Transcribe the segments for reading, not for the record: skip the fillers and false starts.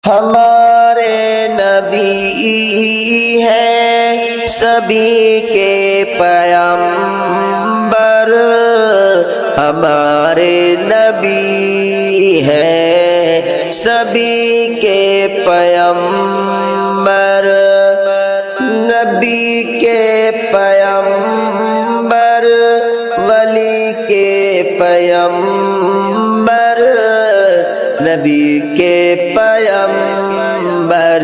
ہمارے نبی ہیں سبھی کے پیغمبر، ہمارے نبی ہیں سبھی کے پیغمبر، نبی کے پیغمبر ولی کے پیغمبر، نبی کے پیغمبر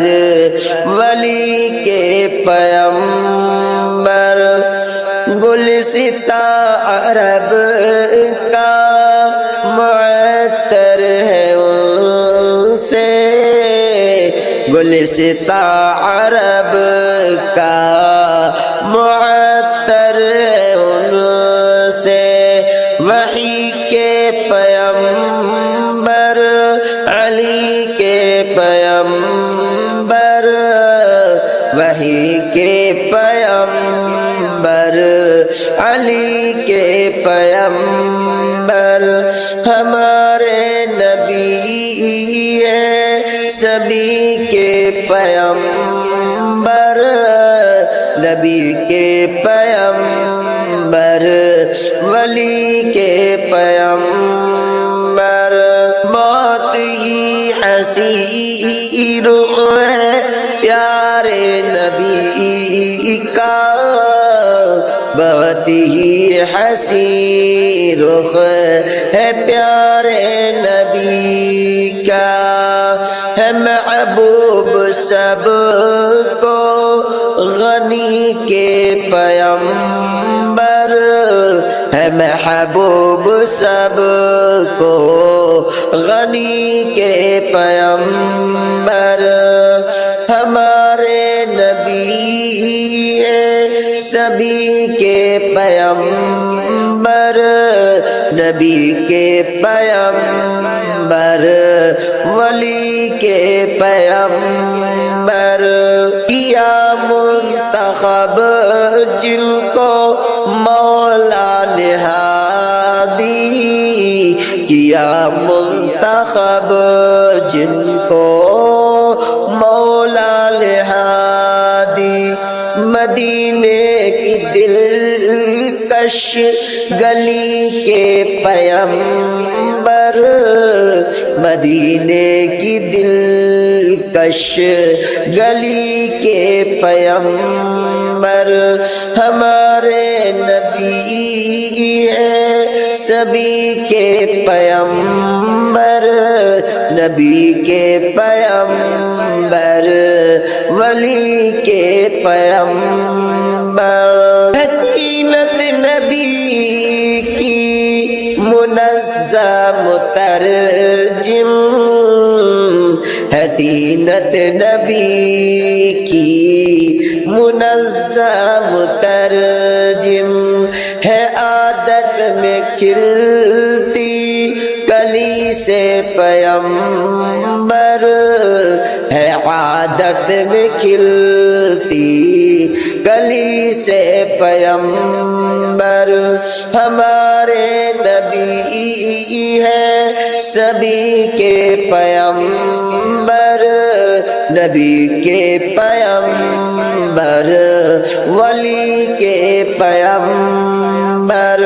ولی کے پیغمبر، گلستاں عرب کا معطر ہے ان سے، گلستاں عرب کا معطر ہے ان سے، وحی کے پیغمبر علی کے پیغمبر، وحی کے پیغمبر علی کے پیغمبر، ہمارے نبی ہیں سبھی کے پیغمبر، نبی کے پیغمبر ولی کے پیغمبر، بہت ہی حسین رخ ہے پیارے نبی کا، بہت ہی حسین رخ ہے پیارے نبی کا، ہے محبوب سب کو غنی کے پیغمبر، ہے محبوب سب کو غنی کے پیغمبر، ہمارے نبی ہیں سبھی کے پیغمبر، نبی کے پیغمبر ولی کے پیغمبر، کیا منتخب جن کو مولا نے ہادی، کیا منتخب جن کو مولا نے ہادی، مدینے کی دلکش گلی کے پیغمبر، مدینے کی دلکش گلی کے پیغمبر، ہمارے نبی ہیں سبھی کے پیغمبر، نبی کے پیغمبر ولی کے پیغمبر، حکیمت نبی کی منظم مترجم، حکیمت نبی کی منظم مترجم، ہے عادت میں کھلتی کلی سے پیغمبر، ہے عادت میں کھلتی کلی سے پیغمبر، ہمارے نبی ہیں سبھی کے پیغمبر، نبی کے پیغمبر ولی کے پیغمبر،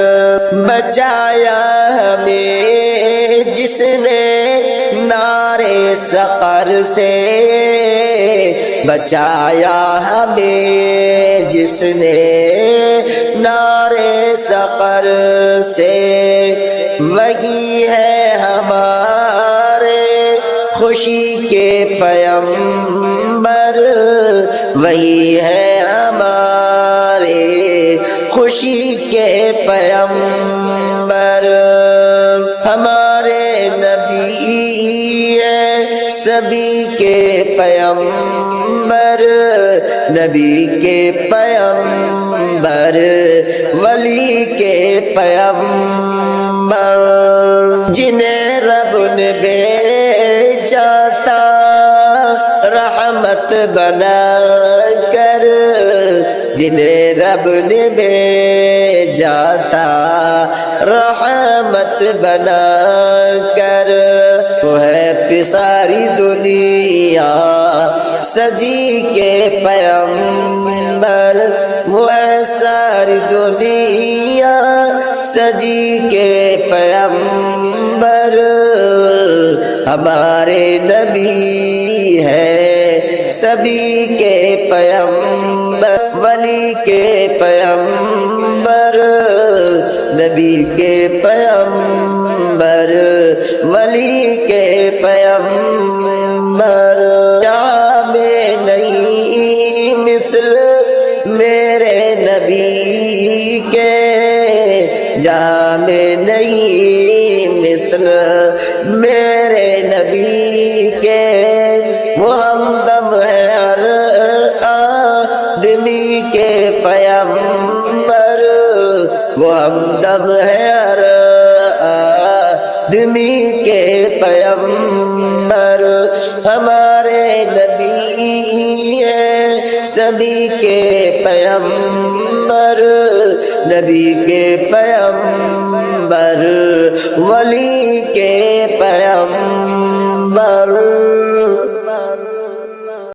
بچایا ہمیں جس نے نارے سقر سے، بچایا ہمیں جس نے نارے سقر سے، وہی ہے ہمارے خوشی کے پیغمبر، وہی ہے ہمارے خوشی کے پیغمبر، ہمارے نبی ہیں سبھی کے پیغمبر، نبی کے پیغمبر ولی کے پیغمبر، جنہیں رب نے بھیجا تھا رحمت بنا کر، جنہیں رب نے بھیجا تھا رحمت بنا کر، وہ ہے پہ ساری دنیا سجی کے پیغمبر وہ ہے ساری دنیا سجی کے پیغمبر ہمارے نبی ہے سبھی کے پیغمبر ولی کے پیغمبر نبی کے پیغمبر ولی کے پیغمبر جام نہیں مثل میرے نبی کے جام نہیں مثل میرے نبی کے وہ ہمدم ہے ہر آدمی کے پیغمبر وہ ہمدم ہے ہر آدمی کے پیغمبر ہمارے نبی ہیں سبھی کے پیغمبر نبی کے پیغمبر ولی کے پیغمبر